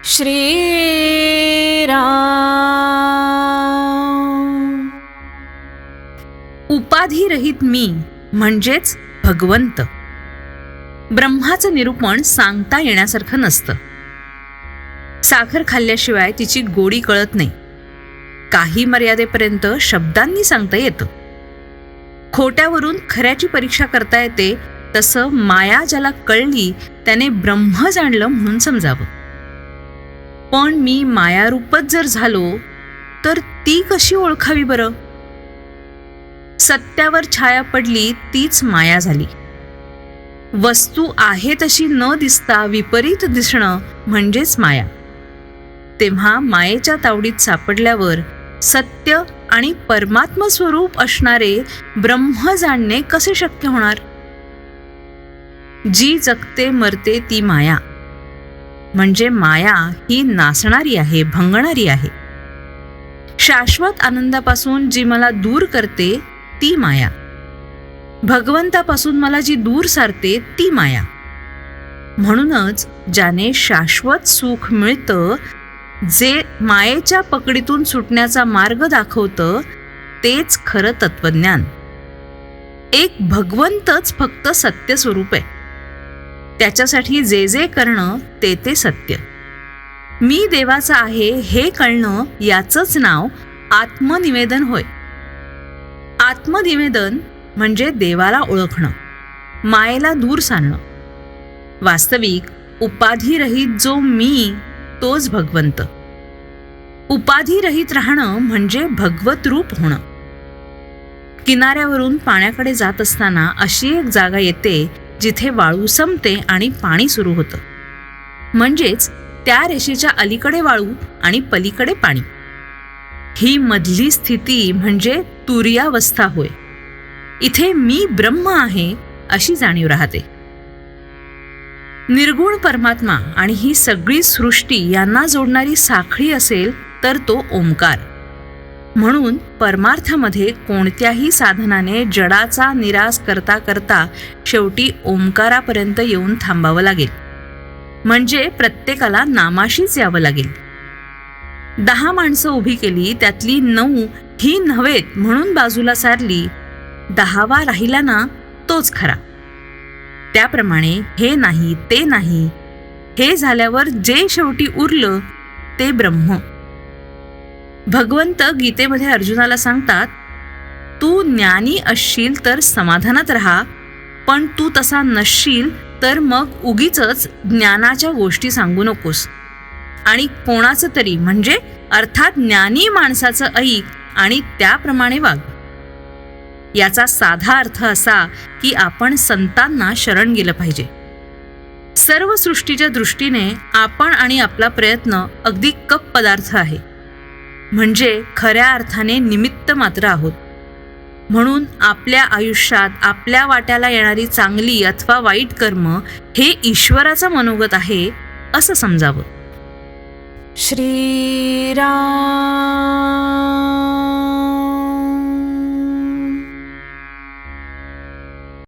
श्रीराम. उपाधिरहित मी म्हणजेच भगवंत. ब्रह्माचं निरूपण सांगता येण्यासारखं नसतं. साखर खाल्ल्याशिवाय तिची गोडी कळत नाही. काही मर्यादेपर्यंत शब्दांनी सांगता येतं. खोट्यावरून खऱ्याची परीक्षा करता येते. तसं माया ज्याला कळली त्याने ब्रह्म जाणलं म्हणून समजावं. पण मी मायारूपच जर झालो तर ती कशी ओळखावी बरं? सत्यावर छाया पडली तीच माया झाली. वस्तू आहे तशी न दिसता विपरीत दिसणं म्हणजेच माया. तेव्हा मायेच्या तावडीत सापडल्यावर सत्य आणि परमात्म स्वरूप असणारे ब्रह्म जाणणे कसे शक्य होणार? जी जगते मरते ती माया. म्हणजे माया ही नासणारी आहे, भंगणारी आहे. शाश्वत आनंदापासून जी मला दूर करते ती माया. भगवंतापासून मला जी दूर सारते ती माया. म्हणूनच ज्याने शाश्वत सुख मिळतं, जे मायेच्या पकडीतून सुटण्याचा मार्ग दाखवतं, तेच खरं तत्वज्ञान. एक भगवंतच फक्त सत्य स्वरूप आहे. त्याच्यासाठी जे जे करणं ते ते सत्य. मी देवाचा आहे हे कळणं याचंच नाव आत्मनिवेदन होय. आत्मनिवेदन म्हणजे देवाला ओळखणं, मायेला दूर सारणं. वास्तविक उपाधिरहित जो मी तोच भगवंत. उपाधिरहित राहणं म्हणजे भगवत रूप होणं. किनाऱ्यावरून पाण्याकडे जात असताना अशी एक जागा येते जिथे वाळू संपते आणि पाणी सुरू होतं. म्हणजेच त्या रेषेच्या अलीकडे वाळू आणि पलीकडे पाणी. ही मधली स्थिती म्हणजे तुर्यावस्था होय. इथे मी ब्रह्म आहे अशी जाणीव राहते. निर्गुण परमात्मा आणि ही सगळी सृष्टी यांना जोडणारी साखळी असेल तर तो ओंकार. म्हणून परमार्थामध्ये कोणत्याही साधनाने जडाचा निराश करता करता शेवटी ओंकारापर्यंत येऊन थांबावं लागेल. म्हणजे प्रत्येकाला नामाशीच यावं लागेल. 10 माणसं उभी केली, त्यातली 9 ही नव्हेत म्हणून बाजूला सारली. 10वा राहिला ना तोच खरा. त्याप्रमाणे हे नाही ते नाही, हे झाल्यावर जे शेवटी उरलं ते ब्रह्म. भगवंत गीतेमध्ये अर्जुनाला सांगतात, तू ज्ञानी असशील तर समाधानात राहा, पण तू तसा नसशील तर मग उगीचच ज्ञानाच्या गोष्टी सांगू नकोस. आणि कोणाचं तरी म्हणजे अर्थात ज्ञानी माणसाचं ऐक आणि त्याप्रमाणे वाग. याचा साधा अर्थ असा की आपण संतांना शरण गेलं पाहिजे. सर्व सृष्टीच्या दृष्टीने आपण आणि आपला प्रयत्न अगदी कप पदार्थ आहे. म्हणजे खऱ्या अर्थाने निमित्त मात्र आहोत. म्हणून आपल्या आयुष्यात आपल्या वाट्याला येणारी चांगली अथवा वाईट कर्म हे ईश्वराचं मनोगत आहे असं समजावं. श्रीराम.